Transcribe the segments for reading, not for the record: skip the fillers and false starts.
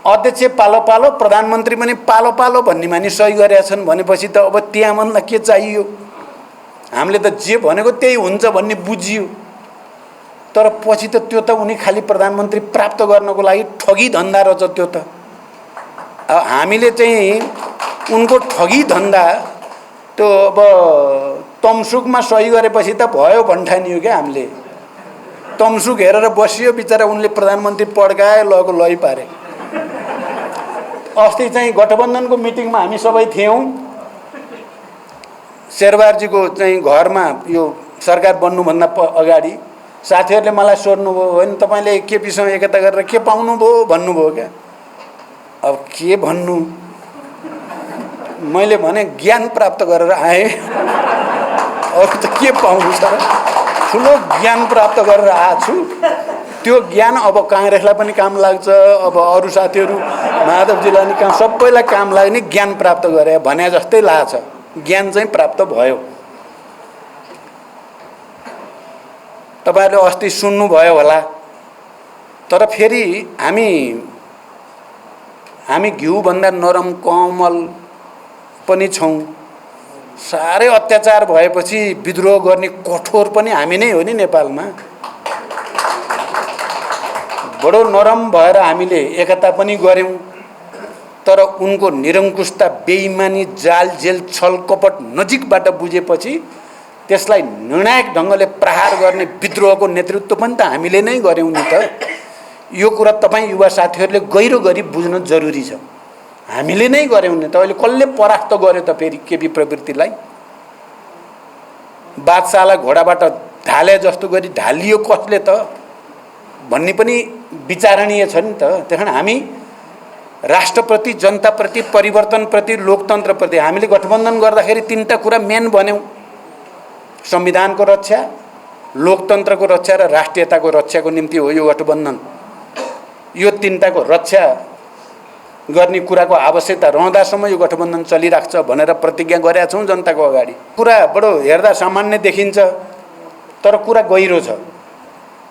अध्यक्ष पालो पालो प्रधानमन्त्री पनि पालो पालो भन्ने मानि सही गरेका छन् भनेपछि त अब त्यहाँभन्दा के चाहियो? हामीले त जे भनेको त्यही हुन्छ भन्ने बुझियो। तर पछि त त्यो त उनी खालि प्रधानमन्त्री प्राप्त गर्नको लागि ठगी धन्दा रहेछ त्यो त। अब हामीले चाहिँ उनको ठगी धन्दा त्यो अब तमसुकमा सही गरेपछि त भयो भन्ठानियो क्या हामीले। तमसुक हेरेर बसियो बिचरा, उनले प्रधानमन्त्री पड्काए लगेको लै पारे। अस्ति चाहिँ गठबन्धनको मिटिङमा हामी सबै थियौँ। शेरबहादुरजीको चाहिँ घरमा यो सरकार बन्नुभन्दा अगाडि साथीहरूले मलाई सोध्नुभयो, होइन तपाईँले केपीसँग एकता गरेर के पाउनुभयो भन्नुभयो क्या। अब के भन्नु, मैले भने ज्ञान प्राप्त गरेर आएँ, अरू त के पाउनु छ र? ठुलो ज्ञान प्राप्त गरेर आएको छु। त्यो ज्ञान अब काङ्ग्रेसलाई पनि काम लाग्छ, अब अरू साथीहरू माधवजीलाई नि काम, सबैलाई काम लाग्ने ज्ञान प्राप्त गरे भने जस्तै लाग्छ। ज्ञान चाहिँ प्राप्त भयो। तपाईँहरूले अस्ति सुन्नुभयो होला, तर फेरि हामी घिउभन्दा नरम कोमल पनि छौँ। साह्रै अत्याचार भएपछि विद्रोह गर्ने कठोर पनि हामी नै हो नि नेपालमा। बडो नरम भएर हामीले एकता पनि गऱ्यौँ, तर उनको निरङ्कुशता, बेइमानी, जाल जेल, छल कपट नजिकबाट बुझेपछि त्यसलाई निर्णायक ढङ्गले प्रहार गर्ने विद्रोहको नेतृत्व पनि त हामीले नै गऱ्यौँ नि त। यो कुरा तपाईँ युवा साथीहरूले गहिरो गरी बुझ्न जरुरी छ। हामीले नै गऱ्यौँ नि त। अहिले कसले परास्त गर्यो त फेरि केपी प्रवृत्तिलाई? बादशाहलाई घोडाबाट ढाले जस्तो गरी ढालियो कसले त भन्ने पनि विचारणीय छ नि त। त्यस कारण हामी राष्ट्रप्रति, जनताप्रति, परिवर्तनप्रति, लोकतन्त्रप्रति हामीले गठबन्धन गर्दाखेरि तीनटा कुरा मेन भन्यौँ। संविधानको रक्षा, लोकतन्त्रको रक्षा र राष्ट्रियताको रक्षाको निम्ति हो यो गठबन्धन। यो तीनटाको रक्षा गर्ने कुराको आवश्यकता रहँदासम्म यो गठबन्धन चलिराख्छ भनेर प्रतिज्ञा गरेका छौँ जनताको अगाडि। कुरा बडो हेर्दा सामान्य देखिन्छ, तर कुरा गहिरो छ।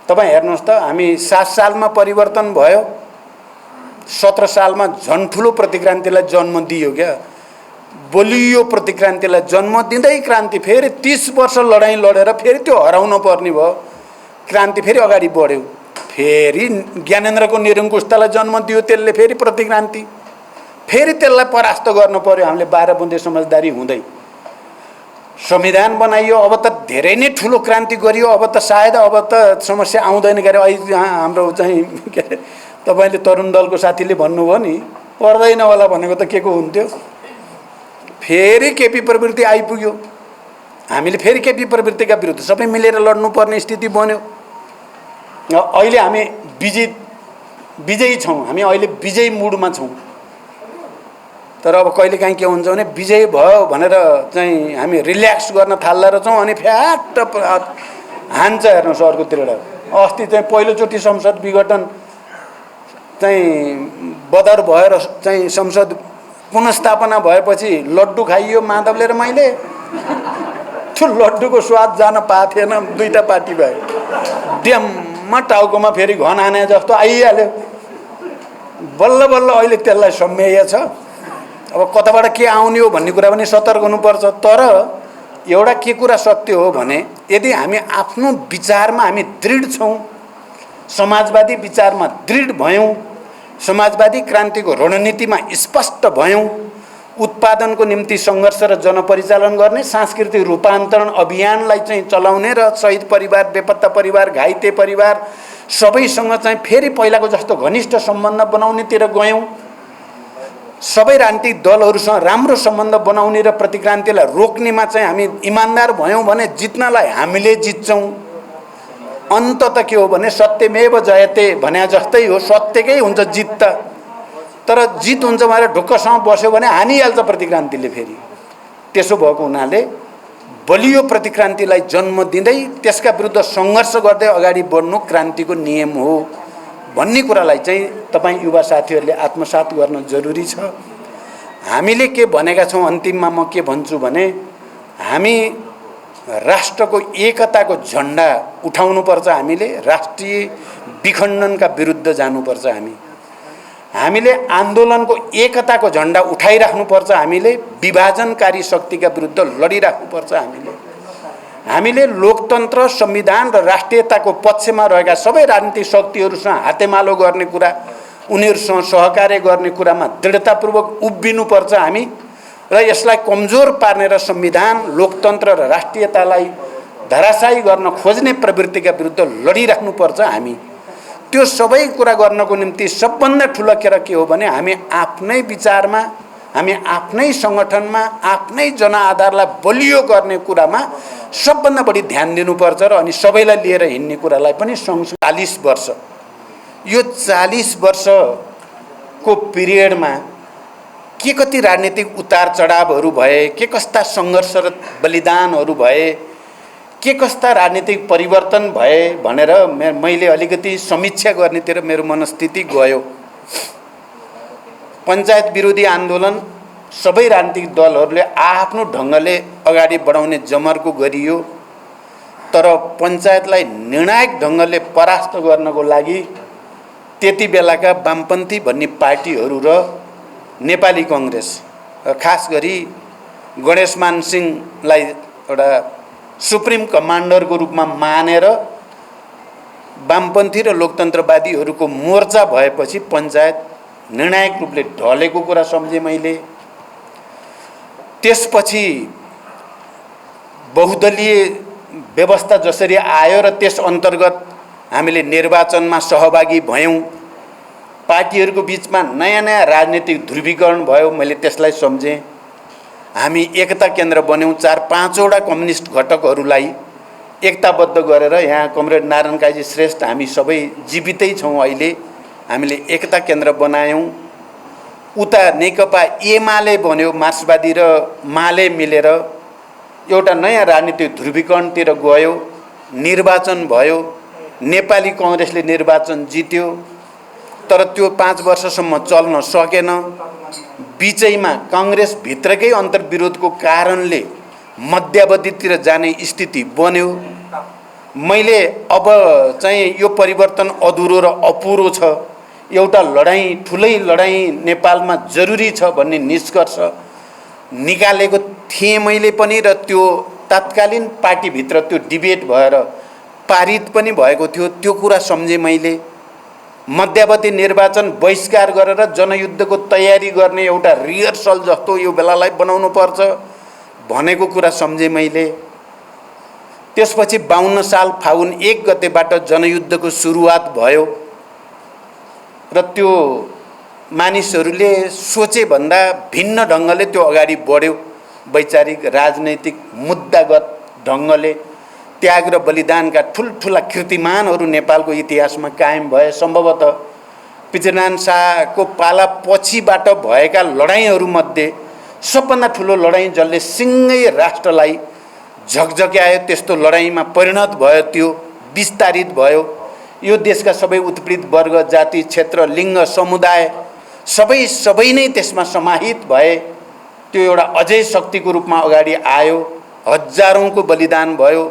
तपाईँ हेर्नुहोस् त, हामी 7 सालमा परिवर्तन भयो, 17 सालमा झन् ठुलो प्रतिक्रान्तिलाई जन्म दियो क्या। बलियो प्रतिक्रान्तिलाई जन्म दिँदै क्रान्ति फेरि 30 वर्ष लडाइँ लडेर फेरि त्यो हराउन पर्ने भयो। क्रान्ति फेरि अगाडि बढ्यो। फेरि ज्ञानेन्द्रको निरङ्कुशतालाई जन्म दियो, त्यसले फेरि प्रतिक्रान्ति, फेरि त्यसलाई परास्त गर्न पर्यो हामीले 12 बुँदे समझदारी हुँदै। संविधान बनाइयो, अब त धेरै नै ठुलो क्रान्ति गरियो। अब त सायद अब त समस्या आउँदैन गरे। अहिले हाम्रो चाहिँ के अरे, तपाईँले तरुण दलको साथीले भन्नुभयो नि, पर्दैन होला भनेको त के को हुन्थ्यो। फेरि केपी प्रवृत्ति आइपुग्यो। हामीले फेरि केपी प्रवृत्तिका विरुद्ध सबै मिलेर लड्नुपर्ने स्थिति बन्यो। अहिले हामी विजयी छौँ। हामी अहिले विजयी मुडमा छौँ। तर अब कहिलेकाहीँ के हुन्छ भने विजयी भयो भनेर चाहिँ हामी रिल्याक्स गर्न थाल्दा रहेछौँ, अनि फ्याट हान्छ। हेर्नुहोस् अर्कोतिरबाट अस्ति चाहिँ पहिलोचोटि संसद विघटन चाहिँ बदर भएर चाहिँ संसद पुनस्थापना भएपछि लड्डु खाइयो माधवले र मैले। त्यो लड्डुको स्वाद जान पाएको थिएन। 2टा पार्टी भयो, ड्याममा टाउकोमा फेरि घन आने जस्तो आइहाल्यो। बल्ल बल्ल अहिले त्यसलाई सम्मेय छ। अब कताबाट के आउने हो भन्ने कुरा पनि सतर्क हुनुपर्छ। तर एउटा के कुरा सत्य हो भने, यदि हामी आफ्नो विचारमा हामी दृढ छौँ, समाजवादी विचारमा दृढ भयौँ, समाजवादी क्रान्तिको रणनीतिमा स्पष्ट भयौँ, उत्पादनको निम्ति सङ्घर्ष र जनपरिचालन गर्ने, सांस्कृतिक रूपान्तरण अभियानलाई चाहिँ चलाउने र शहीद परिवार, बेपत्ता परिवार, घाइते परिवार सबैसँग चाहिँ फेरि पहिलाको जस्तो घनिष्ठ सम्बन्ध बनाउनेतिर गयौँ, सबै राजनीतिक दलहरूसँग राम्रो सम्बन्ध बनाउने र प्रतिक्रान्तिलाई रोक्नेमा चाहिँ हामी इमान्दार भयौँ भने जित्नलाई हामीले जित्छौँ। अन्त त के हो भने सत्यमेव जयते भने जस्तै हो, सत्यकै हुन्छ जित त। तर जित हुन्छ भनेर ढुक्कसँग बस्यो भने हानिहाल्छ प्रतिक्रान्तिले फेरि। त्यसो भएको हुनाले बलियो प्रतिक्रान्तिलाई जन्म दिँदै त्यसका विरुद्ध सङ्घर्ष गर्दै अगाडि बढ्नु क्रान्तिको नियम हो भन्ने कुरालाई चाहिँ तपाईँ युवा साथीहरूले आत्मसात गर्न जरुरी छ। हामीले के भनेका छौँ, अन्तिममा म के भन्छु भने, हामी राष्ट्रको एकताको झन्डा उठाउनुपर्छ। हामीले राष्ट्रिय विखण्डनका विरुद्ध जानुपर्छ। हामीले आन्दोलनको एकताको झण्डा उठाइराख्नुपर्छ। हामीले विभाजनकारी शक्तिका विरुद्ध लडिराख्नुपर्छ। हामीले लोकतन्त्र, संविधान र राष्ट्रियताको पक्षमा रहेका सबै राजनीतिक शक्तिहरूसँग हातेमालो गर्ने कुरा, उनीहरूसँग सहकार्य गर्ने कुरामा दृढतापूर्वक उभिनुपर्छ हामी र यसलाई कमजोर पार्ने र संविधान, लोकतन्त्र र राष्ट्रियतालाई धराशायी गर्न खोज्ने प्रवृत्तिका विरुद्ध लडिराख्नुपर्छ हामी। त्यो सबै कुरा गर्नको निम्ति सबभन्दा ठुलो कुरा के हो भने हामी आफ्नै विचारमा, हामी आफ्नै सङ्गठनमा, आफ्नै जनआधारलाई बलियो गर्ने कुरामा सबभन्दा बढी ध्यान दिनुपर्छ र अनि सबैलाई लिएर हिँड्ने कुरालाई पनि सँगसँगै 40 वर्ष, यो 40 वर्षको पिरियडमा के कति राजनीतिक उतार चढावहरू भए, के कस्ता सङ्घर्ष र बलिदानहरू भए, के कस्ता राजनीतिक परिवर्तन भए भनेर मैले अलिकति समीक्षा गर्नेतिर मेरो मनस्थिति गयो। पञ्चायत विरोधी आन्दोलन सबै राजनीतिक दलहरूले आफ्नो ढङ्गले अगाडि बढाउने जमर्को गरियो, तर पञ्चायतलाई निर्णायक ढङ्गले परास्त गर्नको लागि त्यति बेलाका वामपन्थी भन्ने पार्टीहरू र नेपाली कङ्ग्रेस, खास गरी गणेशमान सिंहलाई एउटा सुप्रिम कमान्डरको रूपमा मानेर वामपन्थी र लोकतन्त्रवादीहरूको मोर्चा भएपछि पञ्चायत निर्णायक रूपले ढलेको कुरा सम्झेँ मैले। त्यसपछि बहुदलीय व्यवस्था जसरी आयो र त्यस अन्तर्गत हामीले निर्वाचनमा सहभागी भयौँ, पार्टीहरूको बिचमा नयाँ नयाँ राजनीतिक ध्रुवीकरण भयो, मैले त्यसलाई सम्झेँ। हामी एकता केन्द्र बन्यौँ, 4-5वटा कम्युनिस्ट घटकहरूलाई एकताबद्ध गरेर, यहाँ कमरेड नारायण काजी श्रेष्ठ हामी सबै जीवितै छौँ अहिले, हामीले एकता केन्द्र बनायौँ। उता नेकपा एमाले बन्यो, मार्क्सवादी र माले मिलेर एउटा नयाँ राजनीतिक ध्रुवीकरणतिर गयो, निर्वाचन भयो, नेपाली कङ्ग्रेसले निर्वाचन जित्यो, तर त्यो 5 वर्षसम्म चल्न सकेन। बिचैमा कांग्रेस भित्रकै अन्तर्विरोधको कारणले मध्यावधितिर जाने स्थिति बन्यो। मैले अब चाहिँ यो परिवर्तन अधुरो र अपुरो छ, एउटा लडाईँ, ठुलै लडाईँ नेपालमा जरुरी छ भन्ने निष्कर्ष निकालेको थिएँ मैले पनि, र त्यो तत्कालीन पार्टीभित्र त्यो डिबेट भएर पारित पनि भएको थियो। त्यो कुरा सम्झेँ मैले। मध्यावधि निर्वाचन बहिष्कार गरेर जनयुद्धको तयारी गर्ने एउटा रिहर्सल जस्तो यो बेलालाई बनाउनु पर्छ भनेको कुरा सम्झेँ मैले। त्यसपछि 52 साल फागुन 1 गतेबाट जनयुद्धको सुरुवात भयो र त्यो मानिसहरूले सोचे भन्दा भिन्न ढङ्गले त्यो अगाडि बढ्यो। वैचारिक राजनैतिक मुद्दागत ढङ्गले त्याग र बलिदानका ठुल्ठुला कीर्तिमानहरू नेपालको इतिहासमा कायम भए। सम्भवतः पृथ्वीनारायण शाहको पाला पछिबाट भएका लडाईँहरूमध्ये सबभन्दा ठुलो लडाईँ जसले सिङ्गै राष्ट्रलाई झकझक्यायो, त्यस्तो लडाईँमा परिणत भयो, त्यो विस्तारित भयो। यो देशका सबै उत्पीडित वर्ग, जाति, क्षेत्र, लिङ्ग, समुदाय सबै नै त्यसमा समाहित भए। त्यो एउटा अझै शक्तिको रूपमा अगाडि आयो। हजारौँको बलिदान भयो।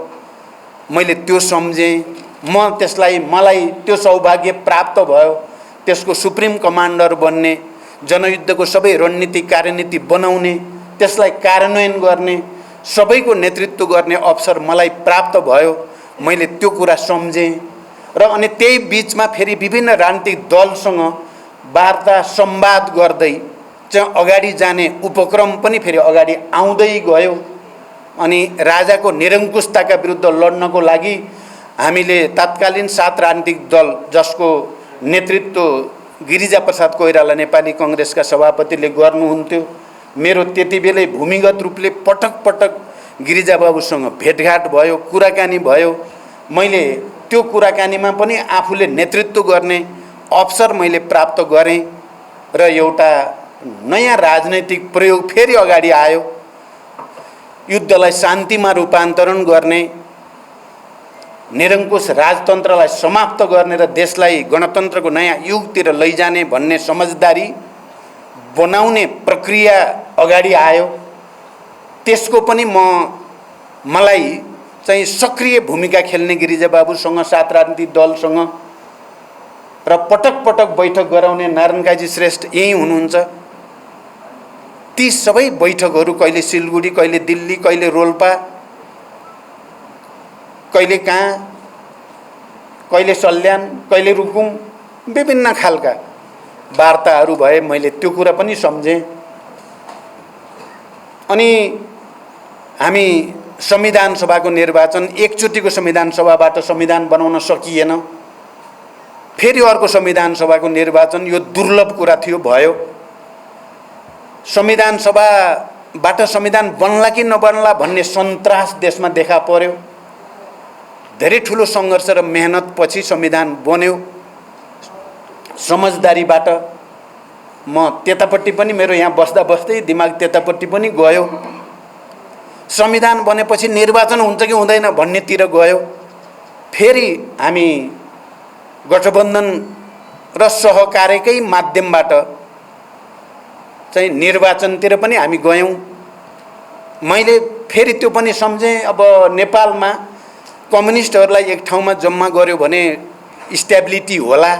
मैले त्यो सम्झेँ। मलाई त्यो सौभाग्य प्राप्त भयो, त्यसको सुप्रिम कमान्डर बन्ने, जनयुद्धको सबै रणनीति कार्यनीति बनाउने, त्यसलाई कार्यान्वयन गर्ने, सबैको नेतृत्व गर्ने अवसर मलाई प्राप्त भयो। मैले त्यो कुरा सम्झेँ र अनि त्यही बिचमा फेरि विभिन्न राजनीतिक दलसँग वार्ता संवाद गर्दै चाहिँ अगाडि जाने उपक्रम पनि फेरि अगाडि आउँदै गयो। अनि राजाको निरङ्कुशताका विरुद्ध लड्नको लागि हामीले तत्कालीन 7 राजनीतिक दल, जसको नेतृत्व गिरिजाप्रसाद कोइराला नेपाली कङ्ग्रेसका सभापतिले गर्नुहुन्थ्यो। मेरो त्यति बेलै भूमिगत रूपले पटक पटक गिरिजाबाबुसँग भेटघाट भयो, कुराकानी भयो। मैले त्यो कुराकानीमा पनि आफूले नेतृत्व गर्ने अवसर मैले प्राप्त गरेँ र एउटा नयाँ राजनैतिक प्रयोग फेरि अगाडि आयो। युद्धलाई शान्तिमा रूपान्तरण गर्ने, निरङ्कुश राजतन्त्रलाई समाप्त गर्ने र देशलाई गणतन्त्रको नयाँ युगतिर लैजाने भन्ने समझदारी बनाउने प्रक्रिया अगाडि आयो। त्यसको पनि मलाई चाहिँ सक्रिय भूमिका खेल्ने गिरिजाबाबुसँग, 7 राजनीतिक दलसँग र पटक पटक बैठक गराउने नारायण काजी श्रेष्ठ यही हुनुहुन्छ। ती सबै बैठकहरू कहिले सिलगढी, कहिले दिल्ली, कहिले रोल्पा, कहिले कहाँ, कहिले सल्यान, कहिले रुकुम, विभिन्न खालका वार्ताहरू भए। मैले त्यो कुरा पनि सम्झेँ। अनि हामी संविधान सभाको निर्वाचन, एकचोटिको संविधान सभाबाट संविधान बनाउन सकिएन। फेरि अर्को संविधान सभाको निर्वाचन, यो दुर्लभ कुरा थियो, भयो। संविधान सभाबाट संविधान बन्ला कि नबन्ला भन्ने सन्तास देशमा देखा पर्यो। धेरै ठुलो सङ्घर्ष र मेहनत पछि संविधान बन्यो। समझदारीबाट म त्यतापट्टि पनि, मेरो यहाँ बस्दा बस्दै दिमाग त्यतापट्टि पनि गयो। संविधान बनेपछि निर्वाचन हुन्छ कि हुँदैन भन्नेतिर गयो। फेरि हामी गठबन्धन र सहकार्यकै माध्यमबाट चाहिँ निर्वाचनतिर पनि हामी गयौँ। मैले फेरि त्यो पनि सम्झेँ, अब नेपालमा कम्युनिस्टहरूलाई एक ठाउँमा जम्मा गर्यो भने स्टेबिलिटी होला,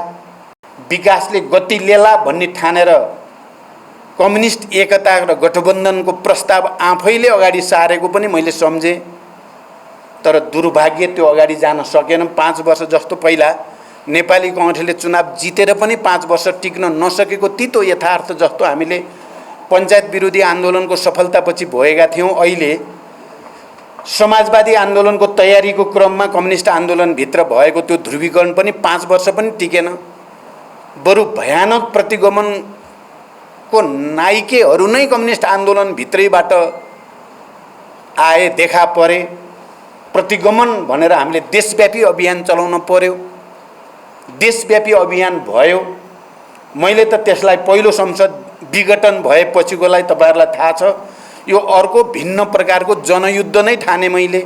विकासले गति लिएला भन्ने ठानेर कम्युनिस्ट एकता र गठबन्धनको प्रस्ताव आफैले अगाडि सारेको पनि मैले सम्झेँ। तर दुर्भाग्य त्यो अगाडि जान सकेन। 5 वर्ष जस्तो पहिला नेपाली कङ्ग्रेसले चुनाव जितेर पनि 5 वर्ष टिक्न नसकेको तितो यथार्थ जस्तो हामीले पञ्चायत विरोधी आन्दोलनको सफलतापछि भएका थियौँ। अहिले समाजवादी आन्दोलनको तयारीको क्रममा कम्युनिस्ट आन्दोलनभित्र भएको त्यो ध्रुवीकरण पनि 5 वर्ष पनि टिकेन। बरु भयानक प्रतिगमनको नाइकेहरू नै कम्युनिस्ट आन्दोलनभित्रैबाट आए, देखा परे। प्रतिगमन भनेर हामीले देशव्यापी अभियान चलाउन पर्यो। देशव्यापी अभियान भयो। मैले त त्यसलाई पहिलो संसद विघटन भएपछिकोलाई तपाईँहरूलाई थाहा छ, यो अर्को भिन्न प्रकारको जनयुद्ध नै ठाने मैले।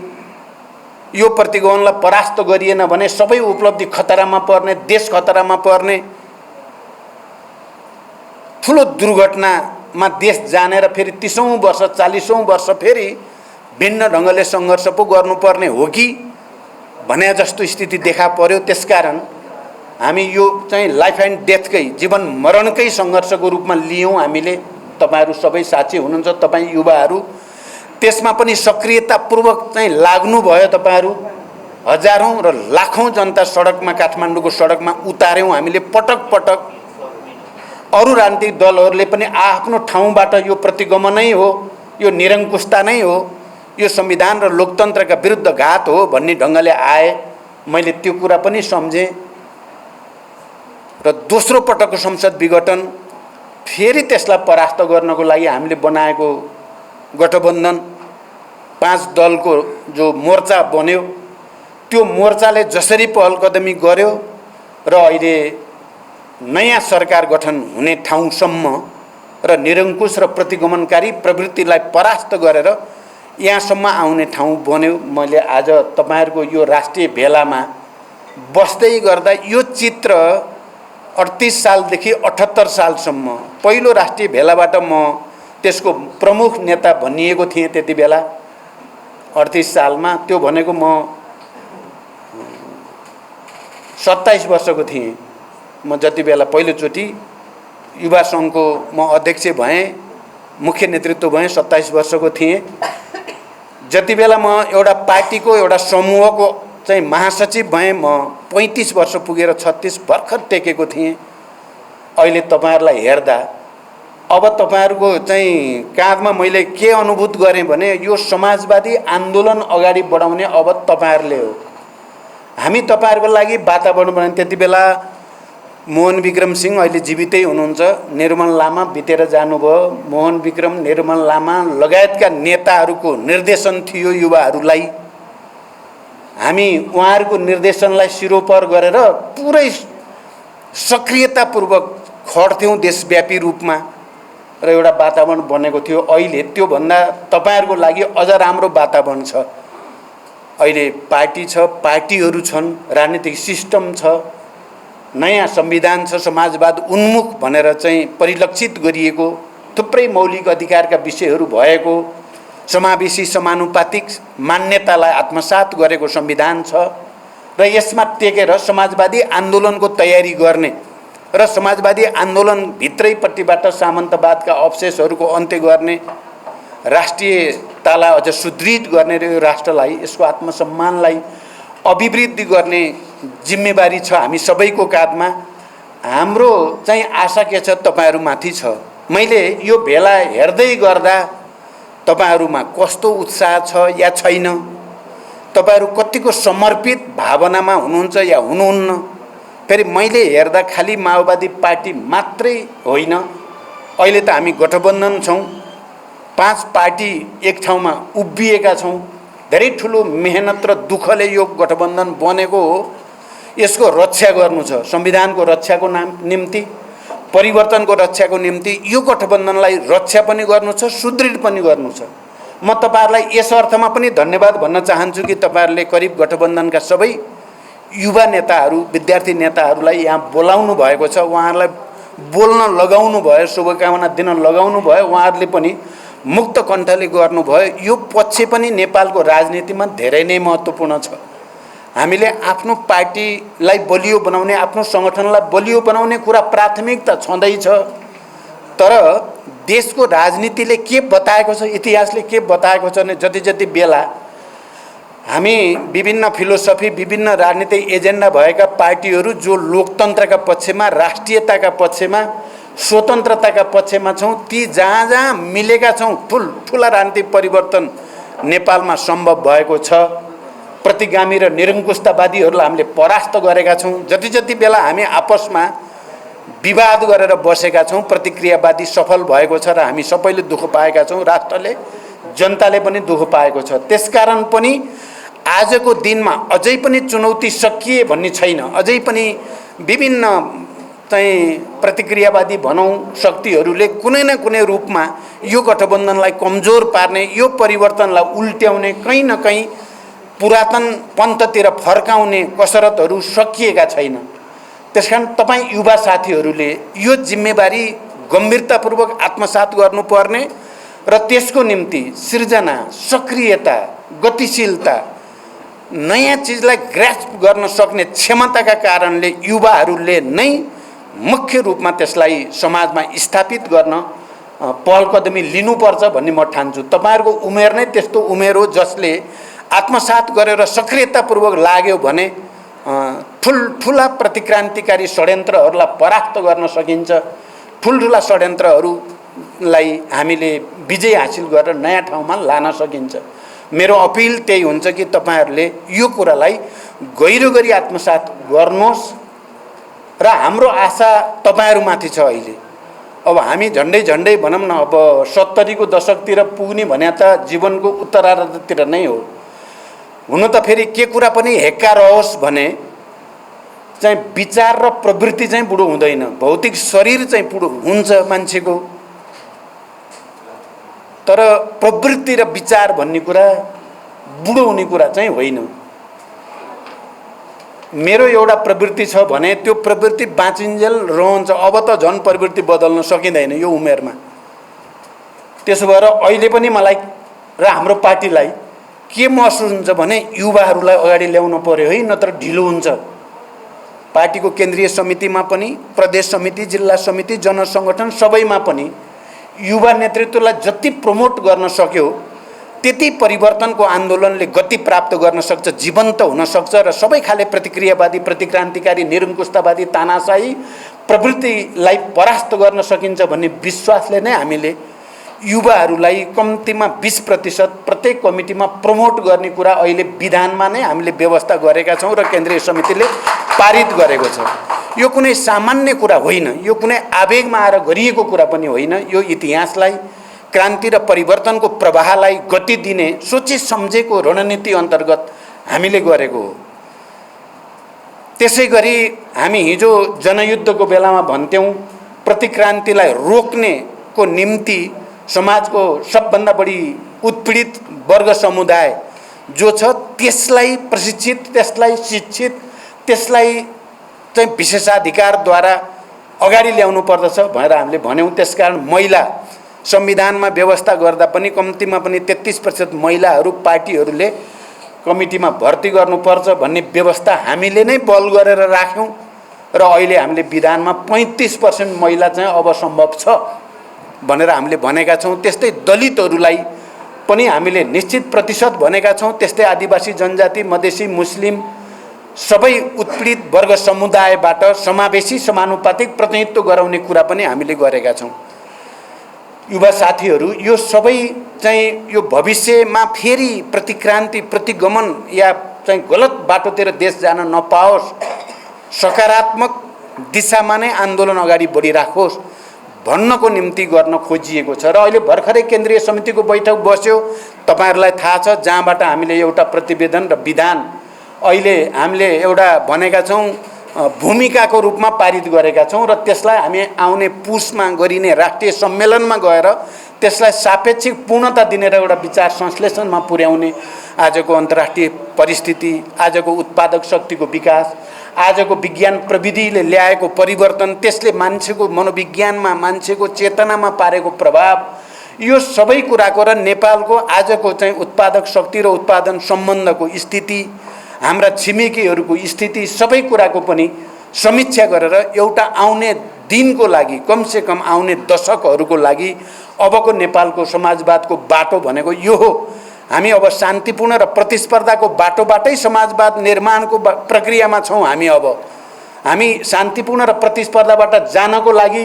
यो प्रतिगमनलाई परास्त गरिएन भने सबै उपलब्धि खतरामा पर्ने, देश खतरामा पर्ने, ठुलो दुर्घटनामा देश जानेर फेरि 30औं वर्ष 40औं वर्ष फेरि भिन्न ढङ्गले सङ्घर्ष पो गर्नुपर्ने हो कि भने जस्तो स्थिति देखा पर्यो। त्यसकारण हामी यो चाहिँ लाइफ एन्ड डेथकै, जीवन मरणकै सङ्घर्षको रूपमा लियौँ हामीले। तपाईहरू सबै साथी हुनुहुन्छ, तपाईँ युवाहरू त्यसमा पनि सक्रियतापूर्वक चाहिँ लाग्नुभयो। तपाईँहरू हजारौँ र लाखौँ जनता सडकमा, काठमाडौँको सडकमा उतार्यौँ हामीले पटक पटक। अरू राजनीतिक दलहरूले पनि आफ्नो ठाउँबाट यो प्रतिगमनै हो, यो निरङ्कुशता नै हो, यो संविधान र लोकतन्त्रका विरुद्ध घात हो भन्ने ढङ्गले आए। मैले त्यो कुरा पनि सम्झेँ। र दोस्रो पटकको संसद विघटन, फेरि त्यसलाई परास्त गर्नको लागि हामीले बनाएको गठबन्धन 5 दलको जो मोर्चा बन्यो, त्यो मोर्चाले जसरी पहल कदमी गर्यो र अहिले नयाँ सरकार गठन हुने ठाउँसम्म र निरङ्कुश र प्रतिगमनकारी प्रवृत्तिलाई परास्त गरेर यहाँसम्म आउने ठाउँ बन्यो। मैले आज तपाईँहरूको यो राष्ट्रिय भेलामा बस्दै गर्दा यो चित्र 38 सालदेखि 78 सालसम्म, पहिलो राष्ट्रिय भेलाबाट म त्यसको प्रमुख नेता भनिएको थिएँ त्यति बेला 38 सालमा। त्यो भनेको म 27 वर्षको थिएँ। म जति बेला पहिलोचोटि युवा सङ्घको म अध्यक्ष भएँ, मुख्य नेतृत्व भएँ, 27 वर्षको थिएँ। जति बेला म एउटा पार्टीको, एउटा समूहको चाहिँ महासचिव भएँ, म 35 वर्ष पुगेर 36 भर्खर टेकेको थिएँ। अहिले तपाईँहरूलाई हेर्दा अब तपाईँहरूको चाहिँ काँधमा मैले के अनुभूत गरेँ भने यो समाजवादी आन्दोलन अगाडि बढाउने अब तपाईँहरूले हो। हामी तपाईँहरूको लागि वातावरण बनाउने। त्यति बेला मोहन विक्रम सिंह अहिले जीवितै हुनुहुन्छ, निर्मल लामा बितेर जानुभयो। मोहन विक्रम, निर्मल लामा लगायतका नेताहरूको निर्देशन थियो युवाहरूलाई। हामी उहाँहरूको निर्देशनलाई सिरोपर गरेर पुरै सक्रियतापूर्वक खट्थ्यौँ देशव्यापी रूपमा र एउटा वातावरण बनेको थियो। अहिले त्योभन्दा तपाईँहरूको लागि अझ राम्रो वातावरण छ। अहिले पार्टी छ, पार्टीहरू छन्, राजनीतिक सिस्टम छ, नयाँ संविधान छ, समाजवाद उन्मुख भनेर चाहिँ परिलक्षित गरिएको थुप्रै मौलिक अधिकारका विषयहरू भएको, समावेशी समानुपातिक मान्यतालाई आत्मसात गरेको संविधान छ। र यसमा टेकेर समाजवादी आन्दोलनको तयारी गर्ने र समाजवादी आन्दोलनभित्रैपट्टिबाट सामन्तवादका अवशेषहरूको अन्त्य गर्ने, राष्ट्रियतालाई अझ सुदृढ गर्ने र यो राष्ट्रलाई, यसको आत्मसम्मानलाई अभिवृद्धि गर्ने जिम्मेवारी छ हामी सबैको काँधमा। हाम्रो चाहिँ आशा के छ, तपाईहरुमाथि छ। मैले यो भेला हेर्दै गर्दा तपाईहरुमा कस्तो उत्साह छ या छैन, तपाईहरु कतिको समर्पित भावनामा हुनुहुन्छ या हुनुहुन्न। फेरि मैले हेर्दा खाली माओवादी पार्टी मात्रै होइन, अहिले त हामी गठबन्धन छौँ, 5 पार्टी एक ठाउँमा उभिएका छौँ। धेरै ठुलो मेहनत र दुःखले यो गठबन्धन बनेको हो। यसको रक्षा गर्नु छ, संविधानको रक्षाको निम्ति, परिवर्तनको रक्षाको निम्ति यो गठबन्धनलाई रक्षा पनि गर्नु छ, सुदृढ पनि गर्नु छ। म तपाईहरुलाई यस अर्थमा पनि धन्यवाद भन्न चाहन्छु कि तपाईहरुले करिब गठबन्धनका सबै युवा नेताहरू, विद्यार्थी नेताहरूलाई यहाँ बोलाउनु भएको छ, उहाँहरूलाई बोल्न लगाउनु भयो, शुभकामना दिन लगाउनु भयो। उहाँहरूले पनि मुक्त कण्ठले गर्नुभयो। यो पक्ष पनि नेपालको राजनीतिमा धेरै नै महत्त्वपूर्ण छ। हामीले आफ्नो पार्टीलाई बलियो बनाउने, आफ्नो सङ्गठनलाई बलियो बनाउने कुरा प्राथमिकता छँदैछ, तर देशको राजनीतिले के बताएको छ, इतिहासले के बताएको छ भने जति जति बेला हामी विभिन्न फिलोसफी, विभिन्न राजनीतिक एजेन्डा भएका पार्टीहरू जो लोकतन्त्रका पक्षमा, राष्ट्रियताका पक्षमा, स्वतन्त्रताका पक्षमा छौँ, ती जहाँ जहाँ मिलेका छौँ, ठुला राजनीतिक परिवर्तन नेपालमा सम्भव भएको छ। प्रतिगामी र निरङ्कुशतावादीहरूलाई हामीले परास्त गरेका छौँ। जति जति बेला हामी आपसमा विवाद गरेर बसेका छौँ, प्रतिक्रियावादी सफल भएको छ र हामी सबैले दुःख पाएका छौँ, राष्ट्रले, जनताले पनि दुःख पाएको छ। त्यसकारण पनि आजको दिनमा अझै पनि चुनौती सकिए भन्ने छैन। अझै पनि विभिन्न चाहिँ प्रतिक्रियावादी भनौँ शक्तिहरूले कुनै न कुनै रूपमा यो गठबन्धनलाई कमजोर पार्ने, यो परिवर्तनलाई उल्ट्याउने, कहीँ न कहीँ पुरातन पन्थतिर फर्काउने कसरतहरू सकिएका छैन। त्यसकारण तपाईँ युवा साथीहरूले यो जिम्मेवारी गम्भीरतापूर्वक आत्मसात गर्नुपर्ने र त्यसको निम्ति सृजना, सक्रियता, गतिशीलता, नयाँ चिजलाई ग्रास्प गर्न सक्ने क्षमताका कारणले युवाहरूले नै मुख्य रूपमा त्यसलाई समाजमा स्थापित गर्न पहलकदमी लिनुपर्छ भन्ने म ठान्छु। तपाईहरुको उमेर नै त्यस्तो उमेर हो जसले आत्मसात गरेर सक्रियतापूर्वक लाग्यो भने ठुला प्रतिक्रान्तिकारी षड्यन्त्रहरूलाई परास्त गर्न सकिन्छ। ठुल्ठुला षड्यन्त्रहरूलाई हामीले विजय हासिल गरेर नयाँ ठाउँमा लान सकिन्छ। मेरो अपिल त्यही हुन्छ कि तपाईहरुले यो कुरालाई गहिरो गरी आत्मसात गर्नुहोस् र हाम्रो आशा तपाईहरुमाथि छ। अहिले अब हामी झन्डै भनौँ न, अब 70 को दशकतिर पुग्ने भने त जीवनको उत्तरार्धतिर नै हो। हुन त फेरि के कुरा पनि हेक्का रहोस् भने चाहिँ विचार र प्रवृत्ति चाहिँ बुढो हुँदैन, भौतिक शरीर चाहिँ बुढो हुन्छ मान्छेको, तर प्रवृत्ति र विचार भन्ने कुरा बुढो हुने कुरा चाहिँ होइन। मेरो एउटा प्रवृत्ति छ भने त्यो प्रवृत्ति बाँचिन्जेल रहन्छ। अब त झन् प्रवृत्ति बदल्न सकिँदैन यो उमेरमा। त्यसो भएर अहिले पनि मलाई र हाम्रो पार्टीलाई के महसुस हुन्छ भने युवाहरूलाई अगाडि ल्याउनु पर्यो है, नत्र ढिलो हुन्छ। पार्टीको केन्द्रीय समितिमा पनि, प्रदेश समिति, जिल्ला समिति, जनसङ्गठन सबैमा पनि युवा नेतृत्वलाई जति प्रमोट गर्न सक्यो त्यति परिवर्तनको आन्दोलनले गति प्राप्त गर्न सक्छ, जीवन्त हुन सक्छ र सबै खाले प्रतिक्रियावादी, प्रतिक्रान्तिकारी, निरङ्कुशतावादी, तानाशाही प्रवृत्तिलाई परास्त गर्न सकिन्छ भन्ने विश्वासले नै हामीले युवाहरूलाई कम्तीमा 20% प्रत्येक कमिटीमा प्रमोट गर्ने कुरा अहिले विधानमा नै हामीले व्यवस्था गरेका छौँ र केन्द्रीय समितिले पारित गरेको छ। यो कुनै सामान्य कुरा होइन, यो कुनै आवेगमा आएर गरिएको कुरा पनि होइन। यो इतिहासलाई, क्रान्ति र परिवर्तनको प्रवाहलाई गति दिने सोचे सम्झेको रणनीति अन्तर्गत हामीले गरेको हो। त्यसै गरी हामी हिजो जनयुद्धको बेलामा भन्थ्यौँ प्रतिक्रान्तिलाई रोक्नेको निम्ति समाजको सबभन्दा बढी उत्पीडित वर्ग समुदाय जो छ त्यसलाई प्रशिक्षित, त्यसलाई शिक्षित, त्यसलाई चाहिँ विशेषाधिकारद्वारा अगाडि ल्याउनु पर्दछ भनेर हामीले भन्यौँ। त्यसकारण महिला संविधानमा व्यवस्था गर्दा पनि कम्तीमा पनि 33% महिलाहरू पार्टीहरूले कमिटीमा भर्ती गर्नुपर्छ भन्ने व्यवस्था हामीले नै बल गरेर राख्यौँ र अहिले हामीले विधानमा 35% महिला चाहिँ अब सम्भव छ भनेर हामीले भनेका छौँ। त्यस्तै दलितहरूलाई पनि हामीले निश्चित प्रतिशत भनेका छौँ। त्यस्तै आदिवासी जनजाति, मधेसी, मुस्लिम सबै उत्पीडित वर्ग समुदायबाट समावेशी समानुपातिक प्रतिनिधित्व गराउने कुरा पनि हामीले गरेका छौँ। युवा साथीहरू, यो सबै चाहिँ यो भविष्यमा फेरि प्रतिक्रान्ति, प्रतिगमन या चाहिँ गलत बाटोतिर देश जान नपाओस्, सकारात्मक दिशामा नै आन्दोलन अगाडि बढिराखोस् भन्नको निम्ति गर्न खोजिएको छ। र अहिले भर्खरै केन्द्रीय समितिको बैठक बस्यो, तपाईहरुलाई थाहा छ, जहाँबाट हामीले एउटा प्रतिवेदन र विधान अहिले हामीले एउटा भनेका छौँ भूमिकाको रूपमा पारित गरेका छौँ र त्यसलाई हामी आउने पुसमा गरिने राष्ट्रिय सम्मेलनमा गएर त्यसलाई सापेक्षिक पूर्णता दिने र एउटा विचार संश्लेषणमा पुर्याउने आजको अन्तर्राष्ट्रिय परिस्थिति, आजको उत्पादक शक्तिको विकास, आजको विज्ञान प्रविधिले ल्याएको परिवर्तन, त्यसले मान्छेको मनोविज्ञानमा, मान्छेको चेतनामा पारेको प्रभाव, यो सबै कुराको र नेपालको आजको चाहिँ उत्पादक शक्ति र उत्पादन सम्बन्धको स्थिति, हाम्रा छिमेकीहरूको स्थिति, सबै कुराको पनि समीक्षा गरेर एउटा आउने दिनको लागि, कमसे कम आउने दशकहरूको लागि अबको नेपालको समाजवादको बाटो भनेको यो हो। हामी अब शान्तिपूर्ण र प्रतिस्पर्धाको बाटोबाटै समाजवाद निर्माणको प्रक्रियामा छौँ। हामी शान्तिपूर्ण र प्रतिस्पर्धाबाट जानको लागि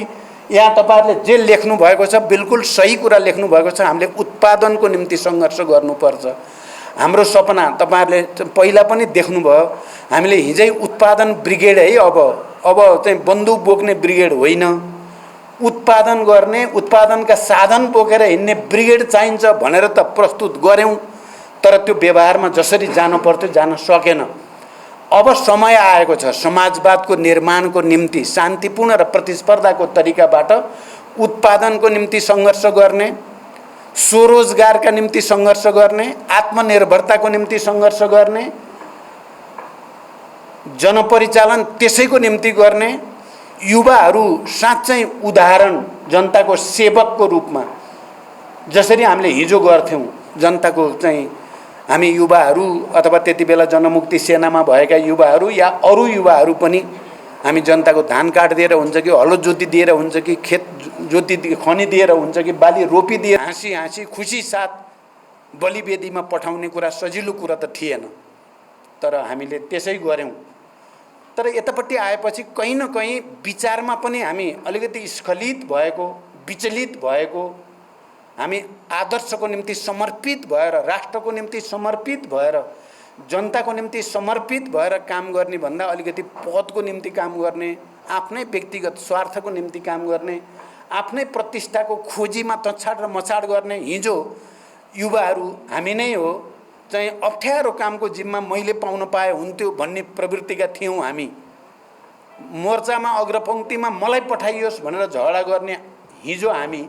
यहाँ तपाईहरुले जे लेख्नु भएको छ बिल्कुल सही कुरा लेख्नु भएको छ। हामीले उत्पादनको निम्ति सङ्घर्ष गर्नुपर्छ। हाम्रो सपना तपाईहरुले पहिला पनि देख्नुभयो, हामीले हिजै उत्पादन ब्रिगेड है, अब चाहिँ बन्दुक बोक्ने ब्रिगेड होइन, उत्पादन गर्ने, उत्पादनका साधन बोकेर हिँड्ने ब्रिगेड चाहिन्छ भनेर त प्रस्तुत गर्यौं, तर त्यो व्यवहारमा जसरी जानु पर्थ्यो जान सकेन। अब समय आएको छ समाजवादको निर्माणको निम्ति शान्तिपूर्ण र प्रतिस्पर्धाको तरिकाबाट उत्पादनको निम्ति सङ्घर्ष गर्ने, स्वरोजगारका निम्ति सङ्घर्ष गर्ने, आत्मनिर्भरताको निम्ति सङ्घर्ष गर्ने, जनपरिचालन त्यसैको निम्ति गर्ने, युवाहरू साँच्चै उदाहरण जनताको सेवकको रूपमा जसरी हामीले हिजो गर्थ्यौं, जनताको चाहिँ हामी युवाहरू अथवा त्यति बेला जनमुक्ति सेनामा भएका युवाहरू या अरू युवाहरू पनि हामी जनताको धान काट्दिएर हुन्छ कि हलो जोती दिएर हुन्छ कि खेत जोती खनी दिएर हुन्छ कि बाली रोपी दिएर हाँसी हाँसी खुसी साथ बलिवेदीमा पठाउने कुरा सजिलो कुरा त थिएन, तर हामीले त्यसै गर्यौं। तर यतापट्टि आएपछि कहीँ न कहीँ विचारमा पनि हामी अलिकति स्खलित भएको, विचलित भएको, हामी आदर्शको निम्ति समर्पित भएर, राष्ट्रको निम्ति समर्पित भएर, जनताको निम्ति समर्पित भएर काम गर्ने भन्दा अलिकति पदको निम्ति काम गर्ने, आफ्नै व्यक्तिगत स्वार्थको निम्ति काम गर्ने, आफ्नै प्रतिष्ठाको खोजीमा तछाड र मछाड गर्ने हिजो युवाहरू हामी नै हो, चाहिँ अप्ठ्यारो कामको जिम्मा मैले पाउन पाए हुन्थ्यो भन्ने प्रवृत्तिका थियौँ। हामी मोर्चामा अग्रपङ्क्तिमा मलाई पठाइयोस् भनेर झगडा गर्ने हिजो हामी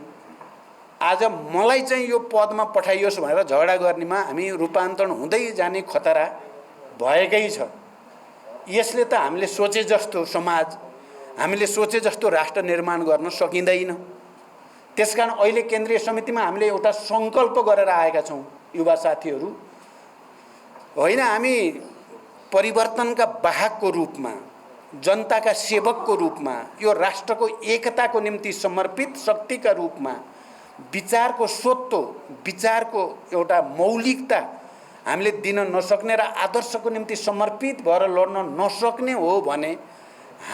आज मलाई चाहिँ यो पदमा पठाइयोस् भनेर झगडा गर्नेमा हामी रूपान्तरण हुँदै जाने खतरा भएकै छ। यसले त हामीले सोचे जस्तो समाज, हामीले सोचे जस्तो राष्ट्र निर्माण गर्न सकिँदैन। त्यसकारण अहिले केन्द्रीय समितिमा हामीले एउटा सङ्कल्प गरेर आएका छौँ युवा साथीहरू, होइन हामी परिवर्तनका वाहकको रूपमा, जनताका सेवकको रूपमा, यो राष्ट्रको एकताको निम्ति समर्पित शक्तिका रूपमा, विचारको स्वत्व, विचारको एउटा मौलिकता हामीले दिन नसक्ने र आदर्शको निम्ति समर्पित भएर लड्न नसक्ने हो भने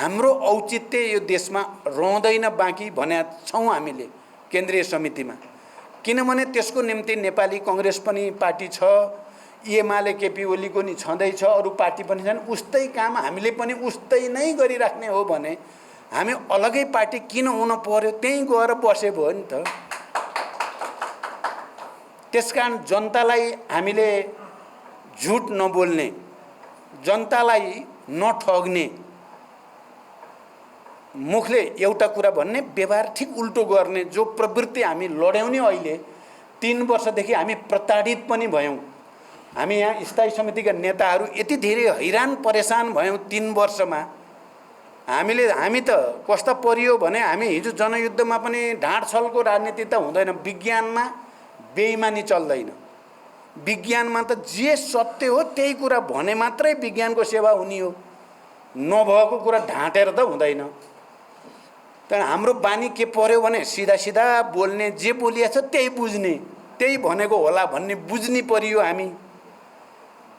हाम्रो औचित्य यो देशमा रहँदैन बाँकी भने छौँ हामीले केन्द्रीय समितिमा। किनभने त्यसको निम्ति नेपाली कांग्रेस पनि पार्टी छ, एमाले केपी ओलीको नि छँदैछ, अरू पार्टी पनि छन्, उस्तै काम हामीले पनि उस्तै नै गरिराख्ने हो भने हामी अलगै पार्टी किन हुन पर्यो, त्यहीँ गएर बसे भयो नि त। त्यसकारण जनतालाई हामीले झुट नबोल्ने, जनतालाई नठग्ने, मुखले एउटा कुरा भन्ने व्यवहार ठिक उल्टो गर्ने जो प्रवृत्ति हामी लड्यौं नि अहिले 3 वर्षदेखि हामी प्रताडित पनि भयौं। हामी यहाँ स्थायी समितिका नेताहरू यति धेरै हैरान परेशान भयौं 3 वर्षमा। हामी त कस्ता परियो भने हामी हिजो जनयुद्धमा पनि ढाँड छलको राजनीति त हुँदैन, विज्ञानमा बेइमानी चल्दैन, विज्ञानमा त जे सत्य हो त्यही कुरा भने मात्रै विज्ञानको सेवा हुने हो, नभएको कुरा ढाँटेर त हुँदैन। तर हाम्रो बानी के पर्यो भने सिधा सिधा बोल्ने, जे बोलिएको छ त्यही बुझ्ने, त्यही भनेको होला भन्ने बुझ्नी परियो हामी।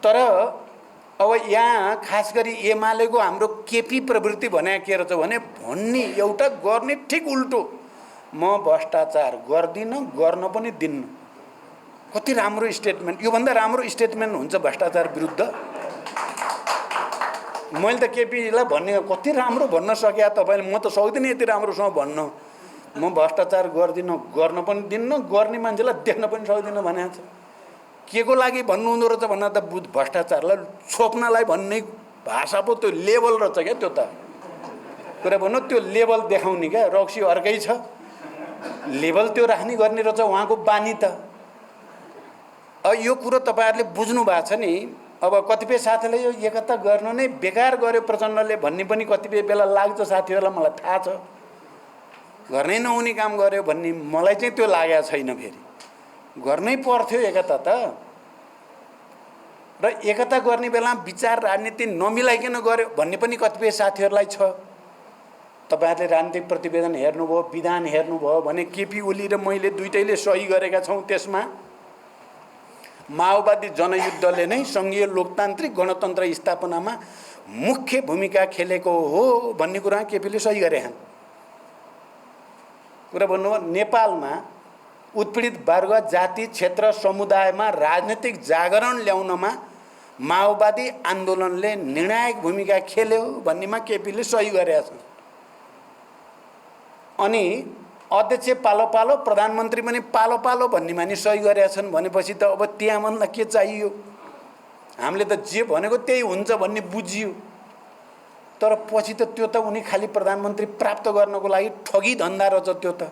तर अब यहाँ खास गरी एमालेको हाम्रो केपी प्रवृत्ति भने के रहेछ भने भन्ने एउटा गर्ने ठिक उल्टो, म भ्रष्टाचार गर्दिनँ, गर्न पनि दिन्न। कति राम्रो स्टेटमेन्ट, योभन्दा राम्रो स्टेटमेन्ट हुन्छ भ्रष्टाचार विरुद्ध? मैले त केपीलाई भन्ने कति राम्रो भन्न सके तपाईँले, म त सक्दिनँ यति राम्रोसँग भन्न। म भ्रष्टाचार गर्दिनँ, गर्न पनि दिन्न, गर्ने मान्छेलाई देख्न पनि सक्दिनँ भनेको छ। के को लागि भन्नुहुँदो रहेछ भन्दा त भ्रष्टाचारलाई छोप्नलाई भन्ने भाषा पो त्यो लेभल रहेछ क्या। त्यो त कुरा भन्नु, त्यो लेभल देखाउने क्या। रक्सी अर्कै छ, लेभल त्यो राख्ने गर्ने रहेछ उहाँको बानी त। अब यो कुरो तपाईँहरूले बुझ्नु भएको छ नि। अब कतिपय साथीले यो एकता गर्नु नै बेकार गर्यो प्रचण्डले भन्ने पनि कतिपय बेला लाग्छ साथीहरूलाई, मलाई थाहा छ। गर्नै नहुने काम गर्यो भन्ने मलाई चाहिँ त्यो लागेको छैन। फेरि गर्नै पर्थ्यो एकता त। र एकता गर्ने बेला विचार राजनीति नमिलाइकन गर्यो भन्ने पनि कतिपय साथीहरूलाई छ। तपाईँहरूले राजनीतिक प्रतिवेदन हेर्नुभयो, विधान हेर्नुभयो भने केपी ओली र मैले दुइटैले सही गरेका छौँ। त्यसमा माओवादी जनयुद्धले नै सङ्घीय लोकतान्त्रिक गणतन्त्र स्थापनामा मुख्य भूमिका खेलेको हो भन्ने कुरा केपीले सही गरे छन्। कुरा भन्नुभयो नेपालमा उत्पीडित वर्ग, जाति, क्षेत्र, समुदायमा राजनीतिक जागरण ल्याउनमा माओवादी आन्दोलनले निर्णायक भूमिका खेल्यो भन्नेमा केपीले सही गरेका छन्। अनि अध्यक्ष पालो पालो, प्रधानमन्त्री पनि पालो पालो भन्नेमा नि सही गरेका छन् भनेपछि त अब त्यहाँभन्दा के चाहियो? हामीले त जे भनेको त्यही हुन्छ भन्ने बुझियो। तर पछि त त्यो त उनी खालि प्रधानमन्त्री प्राप्त गर्नको लागि ठगी धन्दा रहेछ त्यो त।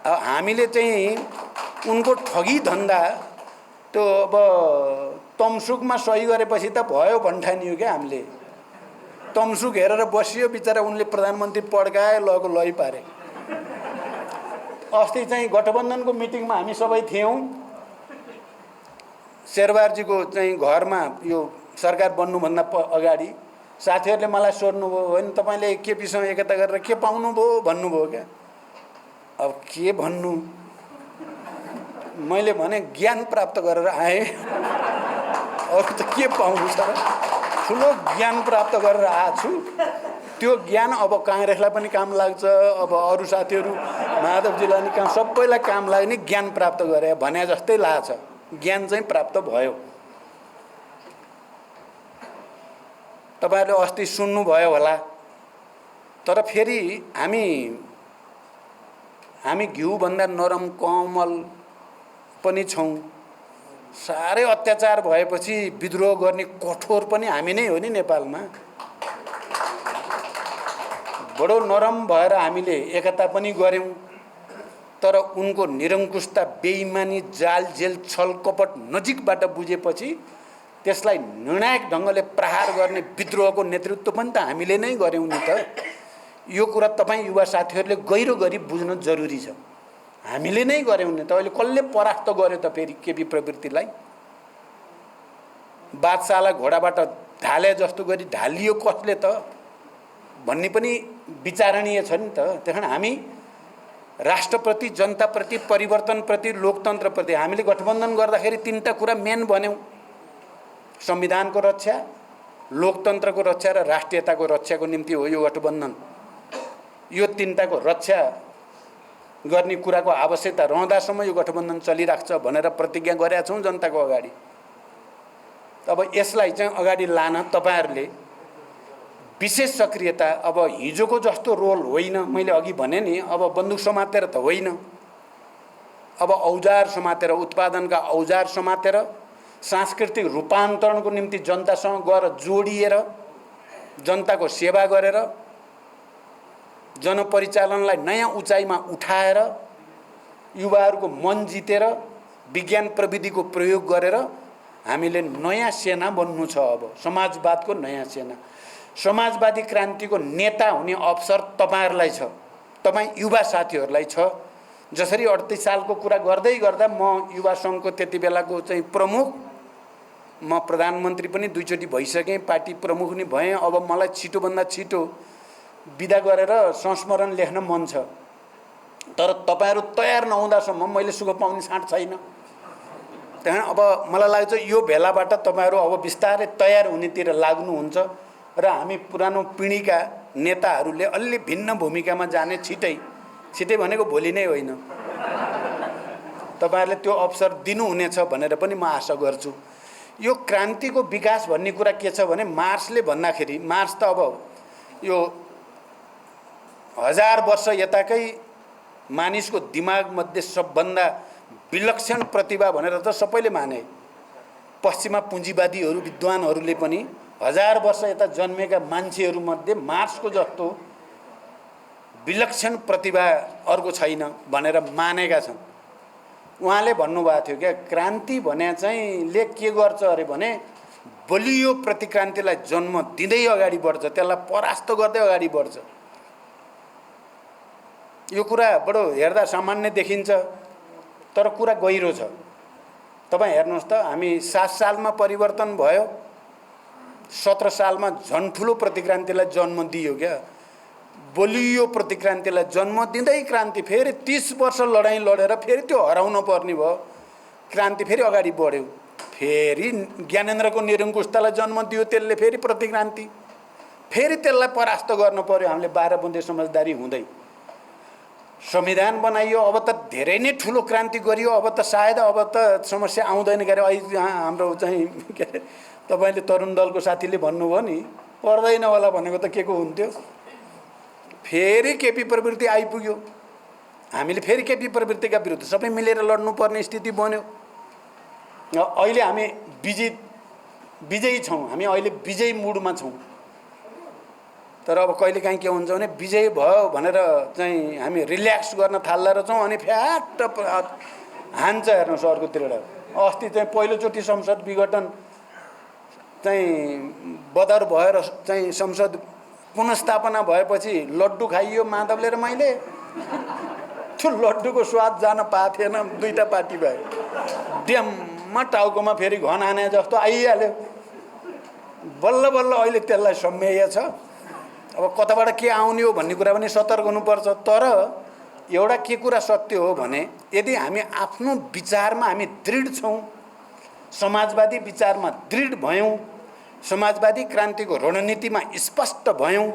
अब हामीले चाहिँ उनको ठगी धन्दा त्यो अब तमसुकमा सही गरेपछि त भयो भन्ठानियो क्या। हामीले तमसुक हेरेर बसियो, बिचरा उनले प्रधानमन्त्री पड्काए, लगो लै पारे। अस्ति चाहिँ गठबन्धनको मिटिङमा हामी सबै थियौँ। शेरबहादुरजीको चाहिँ घरमा यो सरकार बन्नुभन्दा अगाडि साथीहरूले मलाई सोध्नुभयो, होइन तपाईँले केपीसँग एकता गरेर के पाउनुभयो भन्नुभयो क्या। अब के भन्नु, मैले भने ज्ञान प्राप्त गरेर आएँ, अरू त के पाउनु छ र? ठुलो ज्ञान प्राप्त गरेर आएको छु। त्यो ज्ञान अब काङ्ग्रेसलाई पनि काम लाग्छ, अब अरू साथीहरू माधवजीलाई नि काम, सबैलाई काम लाग्ने ज्ञान प्राप्त गरे भने जस्तै लाग्छ। ज्ञान चाहिँ प्राप्त भयो। तपाईँहरूले अस्ति सुन्नुभयो होला। तर फेरि हामी घिउभन्दा नरम कोमल पनि छौँ। साह्रै अत्याचार भएपछि विद्रोह गर्ने कठोर पनि हामी नै हो नि नेपालमा। बडो नरम भएर हामीले एकता पनि गऱ्यौँ। तर उनको निरङ्कुशता, बेइमानी, जाल जेल, छल कपट नजिकबाट बुझेपछि त्यसलाई निर्णायक ढङ्गले प्रहार गर्ने विद्रोहको नेतृत्व पनि त हामीले नै गऱ्यौँ नि त। यो कुरा तपाईँ युवा साथीहरूले गहिरो गरी बुझ्न जरुरी छ। हामीले नै गऱ्यौँ नि त। अहिले कसले परास्त गर्यो त फेरि केपी प्रवृत्तिलाई? बादशाहलाई घोडाबाट ढाले जस्तो गरी ढालियो कसले त भन्ने पनि विचारणीय छ नि त। त्यस कारण हामी राष्ट्रप्रति, जनताप्रति, परिवर्तनप्रति, लोकतन्त्रप्रति हामीले गठबन्धन गर्दाखेरि तीनटा कुरा मेन भन्यौँ। संविधानको रक्षा, लोकतन्त्रको रक्षा र राष्ट्रियताको रक्षाको निम्ति हो यो गठबन्धन। यो तीनटाको रक्षा गर्ने कुराको आवश्यकता रहँदासम्म यो गठबन्धन चलिराख्छ भनेर प्रतिज्ञा गरेका छौँ जनताको अगाडि। अब यसलाई चाहिँ अगाडि लान तपाईँहरूले विशेष सक्रियता, अब हिजोको जस्तो रोल होइन। मैले अघि भने नि, अब बन्दुक समातेर त होइन, अब औजार समातेर, उत्पादनका औजार समातेर, सांस्कृतिक रूपान्तरणको निम्ति जनतासँग गएर जोडिएर, जनताको सेवा गरेर, जनपरिचालनलाई नयाँ उचाइमा उठाएर, युवाहरूको मन जितेर, विज्ञान प्रविधिको प्रयोग गरेर हामीले नयाँ सेना बन्नु छ। अब समाजवादको नयाँ सेना, समाजवादी क्रान्तिको नेता हुने अवसर तपाईँहरूलाई छ, तपाईँ युवा साथीहरूलाई छ। जसरी 38 सालको कुरा गर्दै गर्दा म युवा सङ्घको त्यति बेलाको चाहिँ प्रमुख, म प्रधानमन्त्री पनि 2 चोटि भइसकेँ, पार्टी प्रमुख नि भएँ। अब मलाई छिटोभन्दा छिटो बिदा गरेर संस्मरण लेख्न मन छ, तर तपाईहरु तयार नहुँदासम्म मैले सुख पाउने साँट छैन। त्यहाँ अब मलाई लाग्छ यो भेलाबाट तपाईहरु अब बिस्तारै तयार हुनेतिर लाग्नुहुन्छ र हामी पुरानो पिँढीका नेताहरूले अलि भिन्न भूमिकामा जाने छिटै भनेको भोलि नै होइन, तपाईहरुले त्यो अवसर दिनुहुनेछ भनेर पनि म आशा गर्छु। यो क्रान्तिको विकास भन्ने कुरा के छ भने मार्क्सले भन्दाखेरि, मार्क्स त अब यो 1000 वर्ष यताकै मानिसको दिमाग मध्ये सबभन्दा विलक्षण प्रतिभा भनेर त सबैले माने। पश्चिमा पुँजीवादीहरू विद्वानहरूले पनि 1000 वर्ष यता जन्मेका मान्छेहरू मध्ये मार्क्सको जस्तो विलक्षण प्रतिभा अर्को छैन भनेर मानेका छन्। उहाँले भन्नुभएको थियो क्या, क्रान्ति भने चाहिँ ले के गर्छ अरे भने बलियो प्रतिक्रान्तिलाई जन्म दिँदै अगाडि बढ्छ, त्यसलाई परास्त गर्दै अगाडि बढ्छ। यो कुरा बडो हेर्दा सामान्य देखिन्छ, तर कुरा गहिरो छ। तपाईं हेर्नुहोस् त, हामी 7 सालमा परिवर्तन भयो, 17 सालमा झन् ठुलो प्रतिक्रान्तिलाई जन्म दियो क्या। बलियो प्रतिक्रान्तिलाई जन्म दिँदै क्रान्ति फेरि 30 वर्ष लडाईँ लडेर फेरि त्यो हराउन पर्ने भयो, क्रान्ति फेरि अगाडि बढ्यो। फेरि ज्ञानेन्द्रको निरङ्कुशतालाई जन्म दियो, त्यसले फेरि प्रतिक्रान्ति, फेरि त्यसलाई परास्त गर्न पर्यो हामीले 12 बुँदे समझदारी हुँदै। संविधान बनाइयो, अब त धेरै नै ठुलो क्रान्ति गरियो, अब त सायद अब त समस्या आउँदैन गरे। अहिले हाम्रो चाहिँ के अरे तपाईले तरुण दलको साथीले भन्नुभयो नि, पर्दैन होला भनेको त के को हुन्थ्यो। फेरि केपी प्रवृत्ति आइपुग्यो, हामीले फेरि केपी प्रवृत्तिका विरुद्ध सबै मिलेर लड्नुपर्ने स्थिति बन्यो। अहिले हामी विजयी छौँ, हामी अहिले विजयी मुडमा छौँ। तर अब कहिलेकाहीँ के हुन्छ भने विजय भयो भनेर चाहिँ हामी रिल्याक्स गर्न थाल्दा रहेछौँ, अनि फ्याट हान्छ। हेर्नुहोस् अर्कोतिर अस्ति चाहिँ पहिलोचोटि संसद विघटन चाहिँ बदर भएर चाहिँ संसद पुनर्स्थापना भएपछि लड्डु खाइयो माधवले र मैले। त्यो लड्डुको स्वाद जान पाएको थिएन, दुईटा पार्टी भयो, ड्याममा टाउकोमा फेरि घन आने जस्तो आइहाल्यो। बल्ल बल्ल अहिले त्यसलाई सम्मेय छ। अब कताबाट के आउने हो भन्ने कुरा पनि सतर्क हुनुपर्छ। तर एउटा के कुरा सत्य हो भने यदि हामी आफ्नो विचारमा हामी दृढ छौँ, समाजवादी विचारमा दृढ भयौँ, समाजवादी क्रान्तिको रणनीतिमा स्पष्ट भयौँ,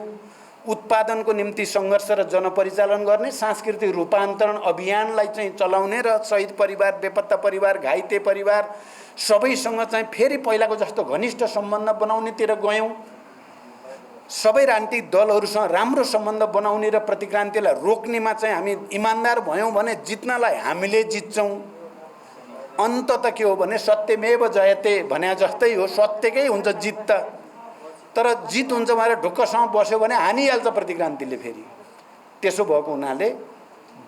उत्पादनको निम्ति सङ्घर्ष र जनपरिचालन गर्ने, सांस्कृतिक रूपान्तरण अभियानलाई चाहिँ चलाउने र शहीद परिवार, बेपत्ता परिवार, घाइते परिवार सबैसँग चाहिँ फेरि पहिलाको जस्तो घनिष्ठ सम्बन्ध बनाउनेतिर गयौँ, सबै राजनीतिक दलहरूसँग राम्रो सम्बन्ध बनाउने र प्रतिक्रान्तिलाई रोक्नेमा चाहिँ हामी इमान्दार भयौँ भने जित्नलाई हामीले जित्छौँ। अन्त त के हो भने सत्यमेव जयते भने जस्तै हो, सत्यकै हुन्छ जित त। तर जित हुन्छ भनेर ढुक्कसँग बस्यो भने हानिहाल्छ प्रतिक्रान्तिले फेरि। त्यसो भएको हुनाले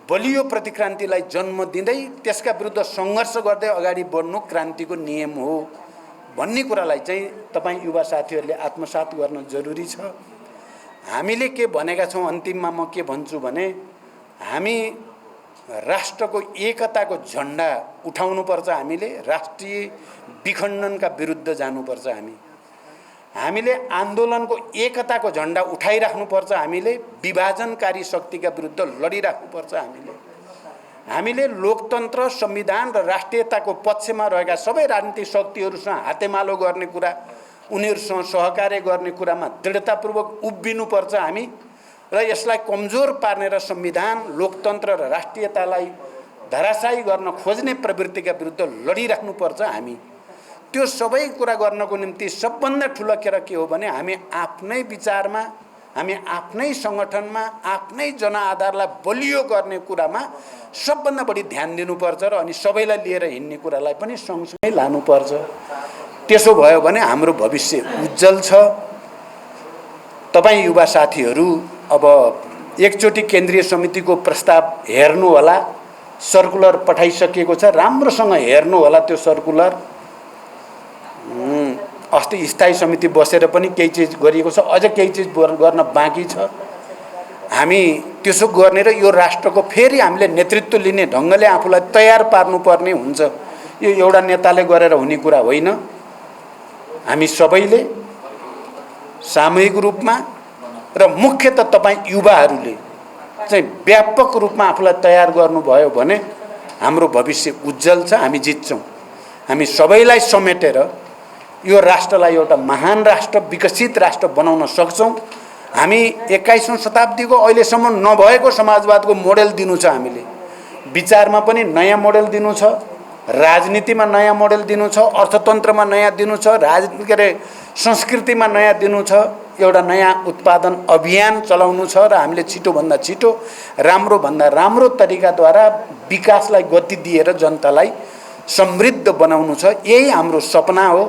बलियो प्रतिक्रान्तिलाई जन्म दिँदै त्यसका विरुद्ध सङ्घर्ष गर्दै अगाडि बढ्नु क्रान्तिको नियम हो भन्ने कुरालाई चाहिँ तपाईँ युवा साथीहरूले आत्मसात गर्न जरुरी छ। हामीले के भनेका छौँ, अन्तिममा म के भन्छु भने हामी राष्ट्रको एकताको झन्डा उठाउनुपर्छ, हामीले राष्ट्रिय विखण्डनका विरुद्ध जानुपर्छ, हामीले आन्दोलनको एकताको झन्डा उठाइराख्नुपर्छ, हामीले विभाजनकारी शक्तिका विरुद्ध लडिराख्नुपर्छ, हामीले लोकतन्त्र, संविधान र राष्ट्रियताको पक्षमा रहेका सबै राजनीतिक शक्तिहरूसँग हातेमालो गर्ने कुरा, उनीहरूसँग सहकार्य गर्ने कुरामा दृढतापूर्वक उभिनुपर्छ हामी र यसलाई कमजोर पार्ने र संविधान, लोकतन्त्र र राष्ट्रियतालाई धराशायी गर्न खोज्ने प्रवृत्तिका विरुद्ध लडिराख्नुपर्छ हामी। त्यो सबै कुरा गर्नको निम्ति सबभन्दा ठुलो कुरा के हो भने हामी आफ्नै विचारमा, हामी आफ्नै सङ्गठनमा, आफ्नै जनआधारलाई बलियो गर्ने कुरामा सबभन्दा बढी ध्यान दिनुपर्छ र अनि सबैलाई लिएर हिँड्ने कुरालाई पनि सँगसँगै लानुपर्छ। त्यसो भयो भने हाम्रो भविष्य उज्जवल छ। तपाईँ युवा साथीहरू अब एकचोटि केन्द्रीय समितिको प्रस्ताव हेर्नु होला, सर्कुलर पठाइसकिएको छ, राम्रोसँग हेर्नु होला त्यो सर्कुलर। अस्ति स्थायी समिति बसेर पनि केही चिज गरिएको छ, अझ केही चिज गर्न बाँकी छ। हामी त्यसो गर्ने र यो राष्ट्रको फेरि हामीले नेतृत्व लिने ढङ्गले आफूलाई तयार पार्नुपर्ने हुन्छ। यो एउटा नेताले गरेर हुने कुरा होइन। हामी सबैले सामूहिक रूपमा र मुख्यतः तपाईँ युवाहरूले चाहिँ व्यापक रूपमा आफूलाई तयार गर्नुभयो भने हाम्रो भविष्य उज्जवल छ। हामी जित्छौँ। हामी सबैलाई समेटेर यो राष्ट्रलाई एउटा महान राष्ट्र, विकसित राष्ट्र बनाउन सक्छौँ। हामी 21औं शताब्दीको अहिलेसम्म नभएको समाजवादको मोडेल दिनु छ। हामीले विचारमा पनि नयाँ मोडेल दिनु छ, राजनीतिमा नयाँ मोडेल दिनु छ, अर्थतन्त्रमा नयाँ दिनु छ, संस्कृतिमा नयाँ दिनु छ, एउटा नयाँ उत्पादन अभियान चलाउनु छ र हामीले छिटोभन्दा छिटो राम्रोभन्दा राम्रो तरिकाद्वारा विकासलाई गति दिएर जनतालाई समृद्ध बनाउनु छ। यही हाम्रो सपना हो।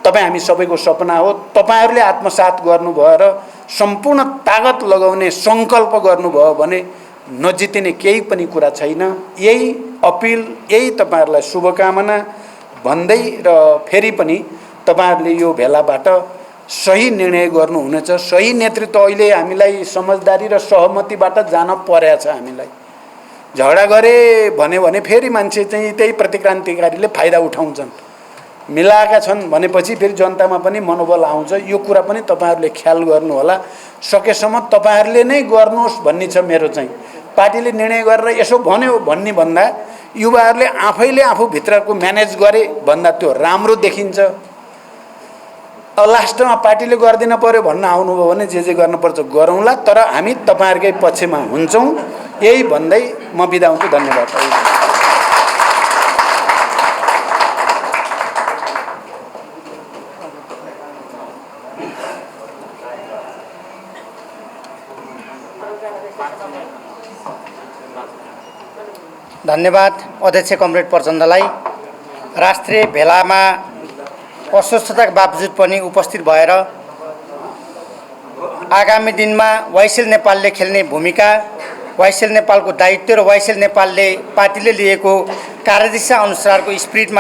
तपाईँ हामी सबैको सपना हो। तपाईहरूले आत्मसात गर्नुभयो र सम्पूर्ण तागत लगाउने सङ्कल्प गर्नुभयो भने नजितिने केही पनि कुरा छैन। यही अपिल, यही तपाईहरूलाई शुभकामना भन्दै र फेरि पनि तपाईहरूले यो भेलाबाट सही निर्णय गर्नुहुनेछ। सही नेतृत्व अहिले हामीलाई समझदारी र सहमतिबाट जान परेको छ। हामीलाई झगडा गरे भने फेरि मान्छे चाहिँ त्यही प्रतिक्रान्तिकारीले फाइदा उठाउँछन्। मिलाएका छन् भनेपछि फेरि जनतामा पनि मनोबल आउँछ। यो कुरा पनि तपाईँहरूले ख्याल गर्नुहोला। सकेसम्म तपाईँहरूले नै गर्नुहोस् भन्ने छ मेरो चाहिँ। पार्टीले निर्णय गरेर यसो भन्यो भन्ने भन्दा युवाहरूले आफैले आफूभित्रको म्यानेज गरे भन्दा त्यो राम्रो देखिन्छ। लास्टमा पार्टीले गर्दिन पर्यो भन्न आउनुभयो भने जे गर्नुपर्छ गरौँला, तर हामी तपाईँहरूकै पक्षमा हुन्छौँ। यही भन्दै म बिदा हुन्छु। धन्यवाद। धन्यवाद अध्यक्ष कमरेड प्रचण्डलाई। राष्ट्रिय भेलामा अस्वस्थताका बावजुद पनि उपस्थित भएर आगामी दिनमा वाइसेल नेपालले खेल्ने भूमिका, वाइसेल नेपालको दायित्व र वाइसेल नेपालले पार्टीले लिएको कार्यदिशा अनुसारको स्पिरिटमा